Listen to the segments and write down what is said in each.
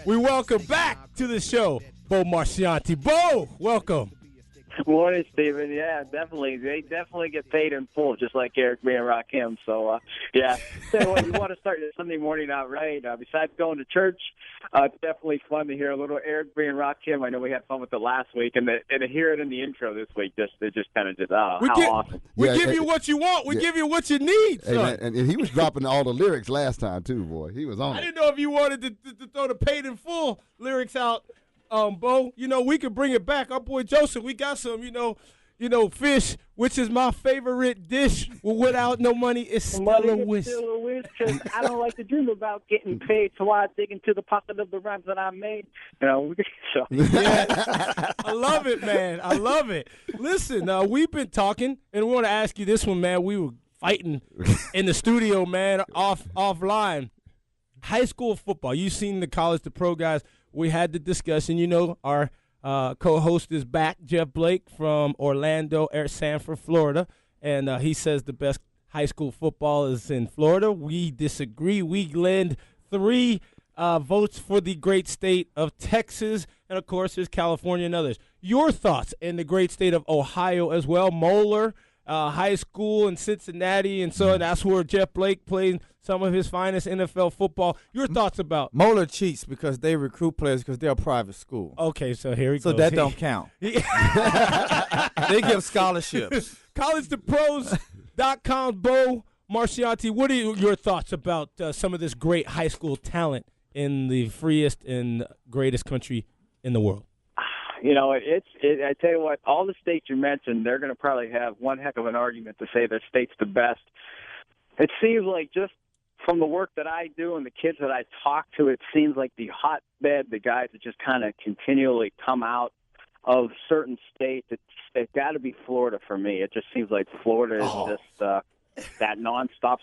We welcome back to the show, Bo Marchionte. Bo, welcome. Morning, Steven. Yeah, definitely. They definitely get paid in full, just like Eric B. and Rakim. So, yeah. Tell you what, you want to start your Sunday morning out right. Besides going to church, it's definitely fun to hear a little Eric B. and Rakim. I know we had fun with it last week, and to hear it in the intro this week, it just kind of awesome. We give you what you want. We give you what you need, son. Hey, man, and he was dropping all the lyrics last time, too, boy. He was on I it. didn't know if you wanted to throw the paid in full lyrics out. Bo, we could bring it back. Our boy Joseph, we got some, fish, which is my favorite dish. Without no money, it's still a wish. Still a wish, 'cause I don't like to dream about getting paid, so I dig into the pocket of the rhymes that I made. So. Yeah. I love it, man. I love it. Listen, we've been talking, and we want to ask you this one, man. We were fighting in the studio, man, offline. High school football. You've seen the college to pro guys. We had the discussion. Our co-host is back, Jeff Blake from Orlando, Sanford, Florida, and he says the best high school football is in Florida. We disagree. We lend 3 votes for the great state of Texas, and, of course, there's California and others. Your thoughts in the great state of Ohio as well. Moeller High School in Cincinnati, and so that's where Jeff Blake played some of his finest NFL football. Your thoughts about Moeller cheats because they recruit players because they're a private school. Okay, so here he goes. So that don't count. They give scholarships. CollegeToPros.com, Bo Marchionte. What are your thoughts about some of this great high school talent in the freest and greatest country in the world? I tell you what, all the states you mentioned, they're going to probably have one heck of an argument to say their state's the best. It seems like just from the work that I do and the kids that I talk to, it seems like the hotbed, the guys that just kind of continually come out of certain states, it's got to be Florida for me. It just seems like Florida is just that nonstop,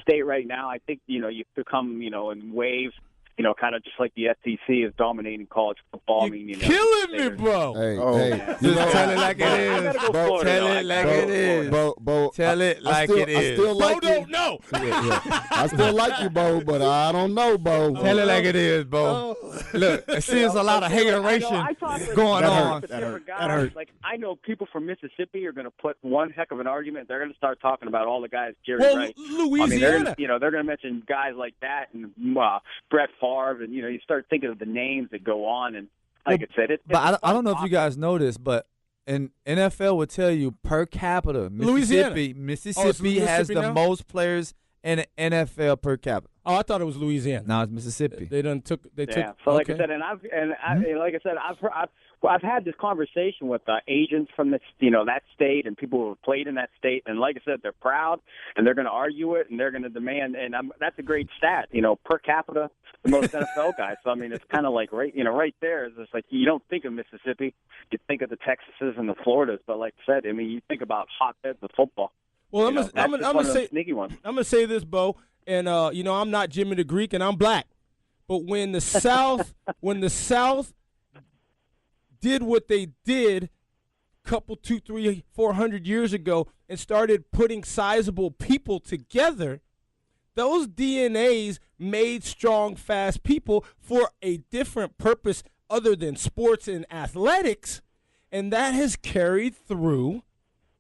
state right now. I think, you become, in waves. Kind of just like the SEC is dominating college football. Killing me, bro. Hey, tell it like it is. Tell it like it is. Bo, tell it like it is. Bo don't know. Yeah. I still like you, Bo, but I don't know, Bo. Tell it like it is, Bo. Look, it seems a lot of hateration going on. That hurt. Like, I know people from Mississippi are going to put one heck of an argument. They're going to start talking about all the guys, Jerry Rice. Louisiana. They're going to mention guys like that and Brett Favre, and you start thinking of the names that go on, and like I said, I don't know if you guys know this, but in NFL would tell you per capita, Mississippi has the most players in the NFL per capita. Oh, I thought it was Louisiana. No, it's Mississippi. They took. So like I said, I've had this conversation with agents from that state and people who have played in that state, and like I said, they're proud and they're going to argue it and they're going to demand. And that's a great stat, per capita, the most NFL guys. So it's kind of like right there. It's just like you don't think of Mississippi, you think of the Texases and the Floridas, but like I said, you think about hotbeds of football. Well, I'm gonna say this, Bo, and I'm not Jimmy the Greek, and I'm black, but when the South did what they did couple 200, 300, 400 years ago and started putting sizable people together, those DNAs made strong, fast people for a different purpose other than sports and athletics, and that has carried through,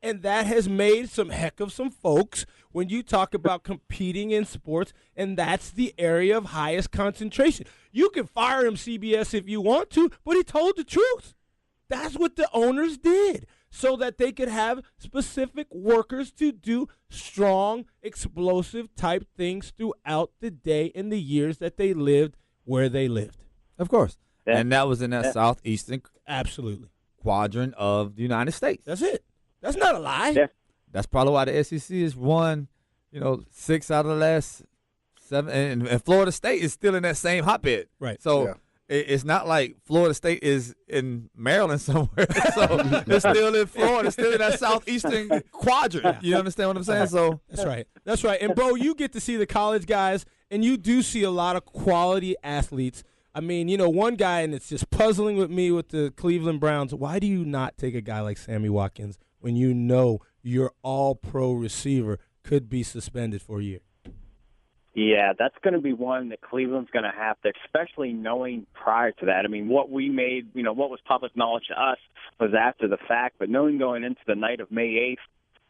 and that has made some heck of some folks when you talk about competing in sports, and that's the area of highest concentration. You can fire him, CBS, if you want to, but he told the truth. That's what the owners did so that they could have specific workers to do strong, explosive type things throughout the day and the years that they lived where they lived. Of course. Yeah. And that was in that southeastern quadrant of the United States. That's it. That's not a lie. Yeah. That's probably why the SEC has won, 6 out of the last 7. And Florida State is still in that same hotbed. Right. So it's not like Florida State is in Maryland somewhere. So it's still in Florida. It's still in that southeastern quadrant. You understand what I'm saying? So That's right. That's right. And, Bo, you get to see the college guys, and you do see a lot of quality athletes. One guy, and it's just puzzling with me with the Cleveland Browns, why do you not take a guy like Sammy Watkins when you know your all-pro receiver could be suspended for a year? Yeah, that's going to be one that Cleveland's going to have to, especially knowing prior to that. I mean, what we made, what was public knowledge to us was after the fact, but knowing going into the night of May 8th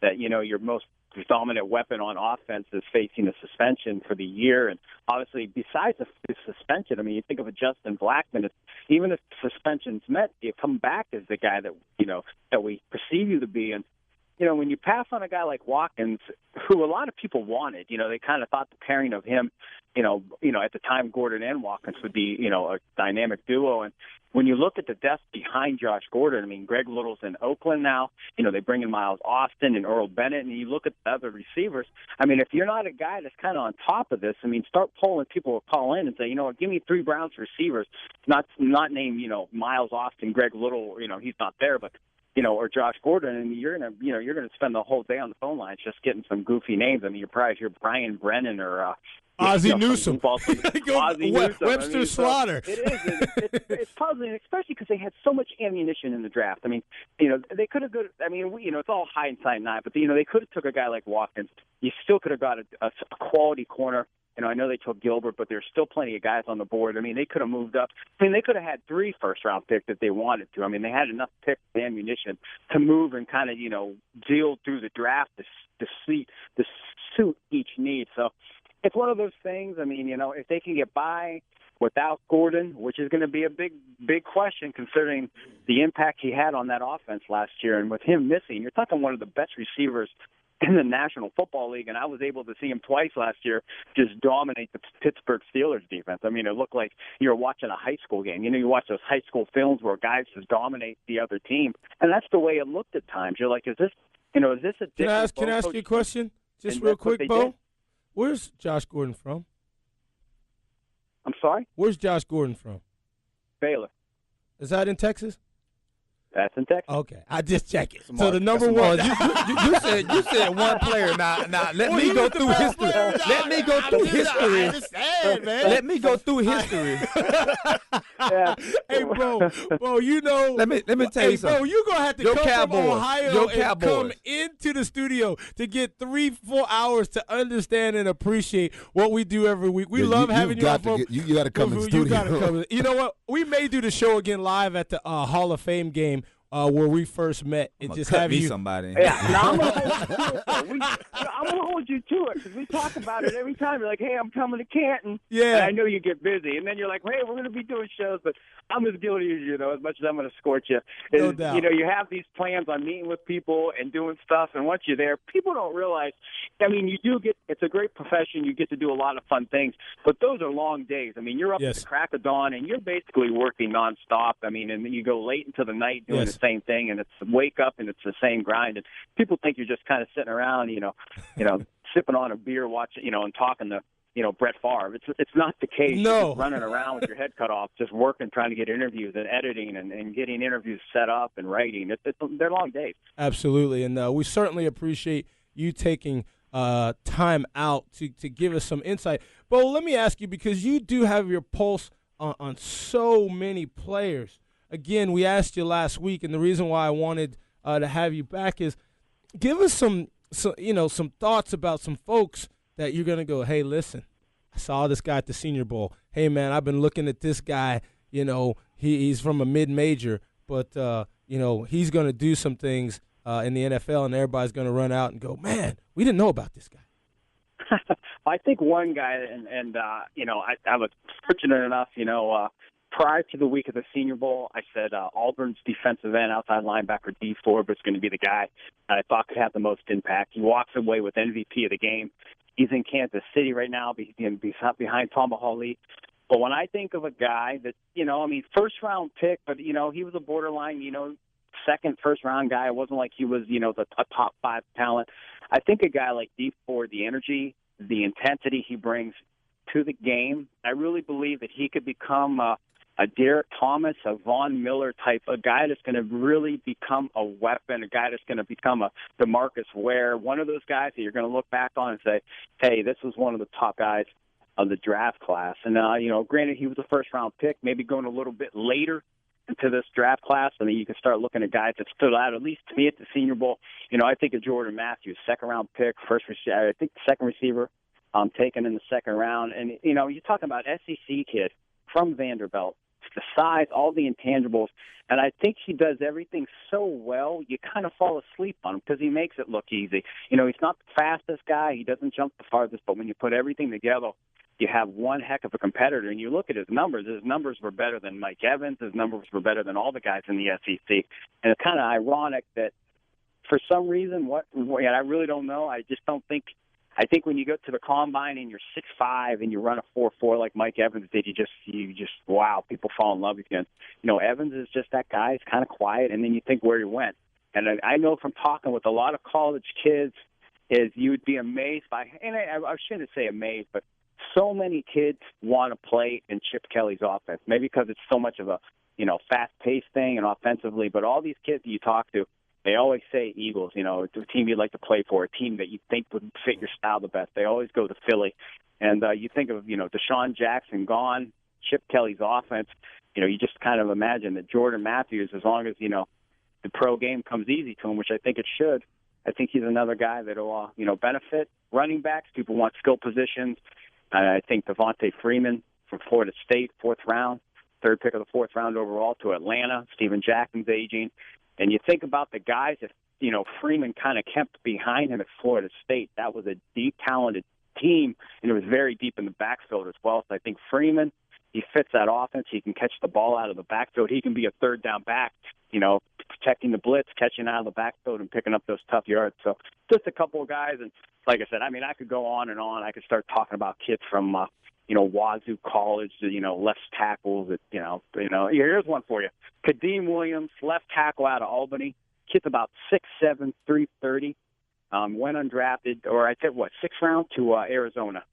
that, your most dominant weapon on offense is facing a suspension for the year. And obviously, besides the suspension, I mean, you think of a Justin Blackmon, even if suspension's met, you come back as the guy that, that we perceive you to be. And when you pass on a guy like Watkins, who a lot of people wanted, they kind of thought the pairing of him, at the time Gordon and Watkins would be, a dynamic duo. And when you look at the depth behind Josh Gordon, I mean, Greg Little's in Oakland now. They bring in Miles Austin and Earl Bennett, and you look at the other receivers. I mean, if you're not a guy that's kind of on top of this, I mean, start polling. People will call in and say, give me 3 Browns receivers, not name, Miles Austin, Greg Little, he's not there, but or Josh Gordon, and you're gonna spend the whole day on the phone lines just getting some goofy names. I mean, you're probably hear Brian Brennan or Ozzie Newsome, Ozzie Newsome. Webster Slaughter. So it's puzzling, especially because they had so much ammunition in the draft. I mean, they could have it's all hindsight now, but they could have took a guy like Watkins. You still could have got a quality corner. I know they took Gilbert, but there's still plenty of guys on the board. I mean, they could have moved up. I mean, they could have had 3 first-round picks if they wanted to. I mean, they had enough picks and ammunition to move and kind of, deal through the draft to suit each need. So it's one of those things. I mean, if they can get by without Gordon, which is going to be a big, big question considering the impact he had on that offense last year, and with him missing, you're talking one of the best receivers in the National Football League, and I was able to see him twice last year just dominate the Pittsburgh Steelers defense. I mean, it looked like you were watching a high school game. You watch those high school films where guys just dominate the other team, and that's the way it looked at times. You're like, is this a different? Can I ask you a question? Just real quick, Bo? Where's Josh Gordon from? I'm sorry? Where's Josh Gordon from? Baylor. Is that in Texas? That's in Texas. Okay, I just check it. So the number one, you said one player. Now let me go through history. Let me go through history. I understand, man. Let me go through history. Yeah. Hey, bro, Let me tell you something. Bro, you're gonna have to come from Ohio and come into the studio to get 3-4 hours to understand and appreciate what we do every week. We love having you on. You got to come in the studio. You got to come. You know what? We may do the show again live at the Hall of Fame game. Where we first met, it just have you somebody. Yeah, I'm gonna hold you to it because we talk about it every time. You're like, "Hey, I'm coming to Canton." Yeah, and I know you get busy, and then you're like, "Hey, we're gonna be doing shows," but I'm as guilty as you, though. As much as I'm gonna scorch you, no doubt. You have these plans on meeting with people and doing stuff, and once you're there, people don't realize. I mean, you do get. It's a great profession. You get to do a lot of fun things, but those are long days. I mean, you're up at the crack of dawn, and you're basically working nonstop. I mean, and then you go late into the night doing the same thing, and it's wake up and it's the same grind. And people think you're just kind of sitting around, sipping on a beer, watching, and talking to, Brett Favre. It's not the case. No. You're just running around with your head cut off, just working, trying to get interviews and editing and getting interviews set up and writing. They're long days. Absolutely, and we certainly appreciate you taking time out to give us some insight. Bo, let me ask you, because you do have your pulse on so many players. Again, we asked you last week, and the reason why I wanted to have you back is give us some thoughts about some folks that you're gonna go, hey, listen, I saw this guy at the Senior Bowl. Hey, man, I've been looking at this guy. He's from a mid-major, but he's gonna do some things in the NFL, and everybody's gonna run out and go, man, we didn't know about this guy. I think one guy, and I was fortunate enough, prior to the week of the Senior Bowl, I said Auburn's defensive end, outside linebacker D. Forbes, going to be the guy I thought could have the most impact. He walks away with MVP of the game. He's in Kansas City right now, behind Tom Hawley. But when I think of a guy that, first-round pick, but, he was a borderline, second, first-round guy. It wasn't like he was, a top 5 talent. I think a guy like D. Ford, the energy, the intensity he brings to the game, I really believe that he could become a Derek Thomas, a Von Miller type, a guy that's going to really become a weapon, a guy that's going to become a DeMarcus Ware, one of those guys that you're going to look back on and say, hey, this was one of the top guys of the draft class. And, granted, he was a first-round pick, maybe going a little bit later into this draft class. I mean, you can start looking at guys that stood out, at least to me at the Senior Bowl. I think of Jordan Matthews, second-round pick, second receiver taken in the second round. And, you know, you're talking about SEC kid from Vanderbilt, the size, all the intangibles. And I think he does everything so well, you kind of fall asleep on him because he makes it look easy. You know, he's not the fastest guy. He doesn't jump the farthest. But when you put everything together, you have one heck of a competitor. And you look at his numbers were better than Mike Evans. His numbers were better than all the guys in the SEC. And it's kind of ironic that for some reason, I really don't know. I just don't think. I think when you go to the combine and you're 6'5" and you run a 4.4 like Mike Evans did, you just wow, people fall in love with you. And, you know, Evans is just that guy. He's kind of quiet, and then you think where he went. And I know from talking with a lot of college kids is you would be amazed by, and I shouldn't say amazed, but so many kids want to play in Chip Kelly's offense. Maybe because it's so much of a, you know, fast-paced thing and offensively, but all these kids that you talk to, they always say Eagles, you know, it's a team you'd like to play for, a team that you think would fit your style the best. They always go to Philly. And you think of, you know, Deshaun Jackson gone, Chip Kelly's offense, you know, you just kind of imagine that Jordan Matthews, as long as, you know, the pro game comes easy to him, which I think it should, I think he's another guy that will, you know, benefit running backs. People want skill positions. I think Devontae Freeman from Florida State, 4th round, 3rd pick of the 4th round overall to Atlanta. Steven Jackson's aging. And you think about the guys that, you know, Freeman kind of kept behind him at Florida State. That was a deep, talented team, and it was very deep in the backfield as well. So I think Freeman, he fits that offense. He can catch the ball out of the backfield. He can be a 3rd down back, you know, protecting the blitz, catching out of the backfield, and picking up those tough yards. So just a couple of guys. And like I said, I mean, I could go on and on. I could start talking about kids from, you know, Wazoo College, you know, left tackles. That, you know. Here's one for you. Kadeem Williams, left tackle out of Albany. Kid's about 6'7", 330. Went undrafted, or I think, 6th round to Arizona,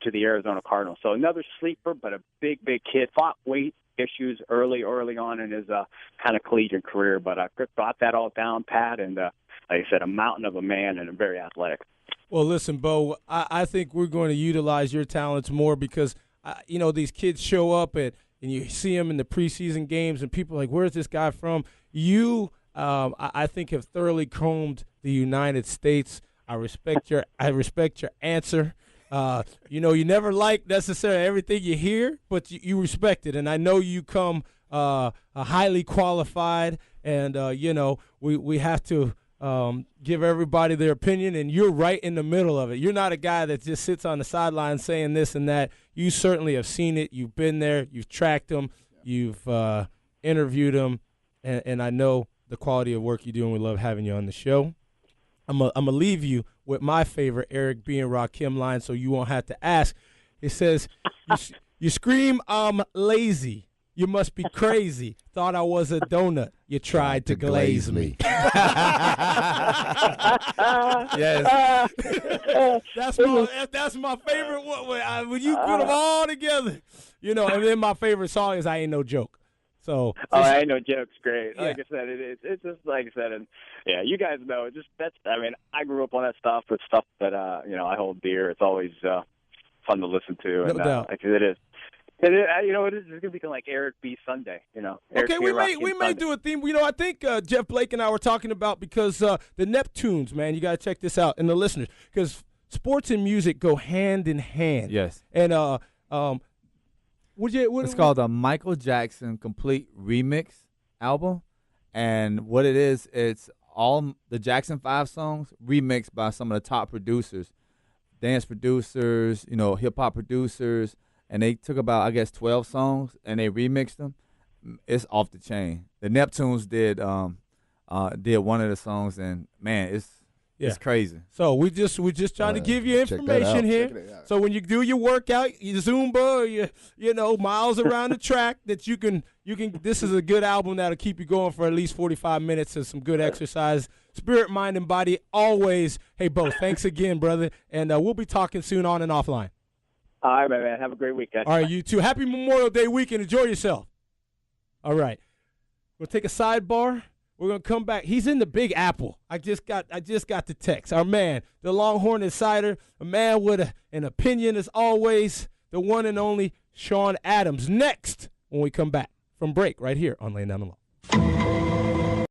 to the Arizona Cardinals. So another sleeper, but a big kid. Fought weight issues early on in his kind of collegiate career, but I got that all down pat, and like I said, a mountain of a man and very athletic. Well, listen, Bo, I think we're going to utilize your talents more because, you know, these kids show up and you see them in the preseason games and people are like, where's this guy from? You, I think, have thoroughly combed the United States. I respect your answer. You know, you never like necessarily everything you hear, but you respect it. And I know you come highly qualified, and, you know, we have to give everybody their opinion, and you're right in the middle of it. You're not a guy that just sits on the sideline saying this and that. You certainly have seen it. You've been there. You've tracked them. You've interviewed them, and I know the quality of work you do, and we love having you on the show. I'm going to leave you with my favorite Eric B. and Rakim line so you won't have to ask. It says, you scream, I'm lazy. You must be crazy. Thought I was a donut. You tried to glaze me. Yes. That's my favorite one. When you put them all together, you know, and then my favorite song is I Ain't No Joke. So I Ain't No Joke's great. Yeah. Like I said, it's just like I said, and yeah, you guys know. I mean, I grew up on that stuff with stuff that you know, I hold dear. It's always fun to listen to, and no doubt. like it is. You know, it's going to be kind of like Eric B. Sunday, you know. Okay, we may do a theme. You know, I think Jeff Blake and I were talking about because the Neptunes, man, you got to check this out, and the listeners, because sports and music go hand in hand. Yes. And it's called a Michael Jackson Complete Remix album, and what it is, it's all the Jackson 5 songs remixed by some of the top producers, dance producers, you know, hip hop producers. And they took about, I guess, 12 songs, and they remixed them. It's off the chain. The Neptunes did one of the songs, and man, it's crazy. So we just trying to give you information here. So when you do your workout, your Zumba, or you know, miles around the track, that you can. This is a good album that'll keep you going for at least 45 minutes of some good exercise. Spirit, mind, and body always. Hey, Bo, thanks again, brother, and we'll be talking soon on and offline. All right, man. Have a great weekend. All right, you too. Happy Memorial Day weekend. Enjoy yourself. All right. We'll take a sidebar. We're going to come back. He's in the Big Apple. I just got the text. Our man, the Longhorn Insider, a man with an opinion as always, the one and only Sean Adams. Next, when we come back from break right here on Laying Down the Law.